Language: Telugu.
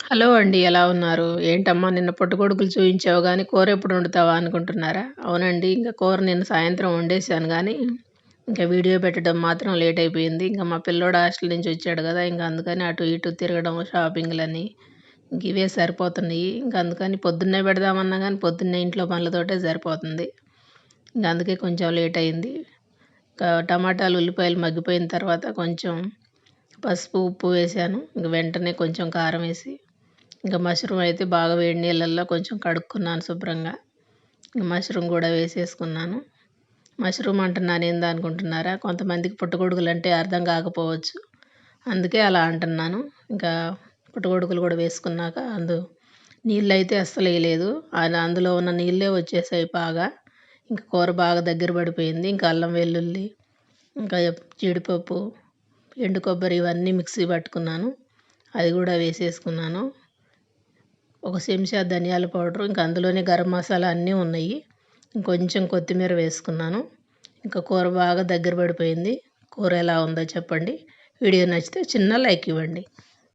హలో అండి. ఎలా ఉన్నారు? ఏంటమ్మా నిన్న పుట్టగొడుగులు చూయించావు గానీ కూరెప్పుడు వండుతావా అనుకుంటున్నారా? అవునండి. ఇంక కూర నిన్న సాయంత్రం వండేశాను గానీ, ఇంక వీడియో పెట్టడం మాత్రం లేట్ అయిపోయింది. ఇంక మా పిల్లోడు హాస్టల్ నుంచి వచ్చాడు గదా! ఇంక అందుకని అటు ఇటు తిరగడం, షాపింగ్‌లని ఇంకివే సరిపోతున్నాయి. ఇంక అందుకని పొద్దున్నే పెడదామన్నా గానీ పొద్దున్నే ఇంట్లో పనులతోటే సరిపోతుంది. ఇంక అందుకే కొంచెం లేట్ అయింది. టమాటాలు, ఉల్లిపాయలు మగ్గిపోయిన తర్వాత కొంచెం పసుపు, ఉప్పు వేశాను. ఇంక వెంటనే కొంచెం కారం వేసి ఇంకా మష్రూమ్ అయితే బాగా వేడి నీళ్ళల్లో కొంచెం కడుక్కున్నాను శుభ్రంగా. మష్రూమ్ కూడా వేసేసుకున్నాను. మష్రూమ్ అంటున్నాను ఏందా అనుకుంటున్నారా? కొంతమందికి పుట్టగొడుగులు అంటే అర్థం కాకపోవచ్చు. అందుకే అలా అంటున్నాను. ఇంకా పుట్టగొడుగులు కూడా వేసుకున్నాక నీళ్ళైతే అస్సలు వేయలేదు. అందులో ఉన్న నీళ్ళే వచ్చేసాయి బాగా. ఇంకా కూర బాగా దగ్గర పడిపోయింది. ఇంకా అల్లం వెల్లుల్లి, ఇంకా జీడిపప్పు, ఎండు కొబ్బరి ఇవన్నీ మిక్సీ పట్టుకున్నాను. అది కూడా వేసేసుకున్నాను. ఒక చెంచా ధనియాల పౌడరు, ఇంకా అందులోనే గరం మసాలా అన్నీ ఉన్నాయి. ఇంకొంచెం కొత్తిమీర వేసుకున్నాను. ఇంకా కూర బాగా దగ్గర పడిపోయింది. కూర ఎలా ఉందో చెప్పండి. వీడియో నచ్చితే చిన్న లైక్ ఇవ్వండి.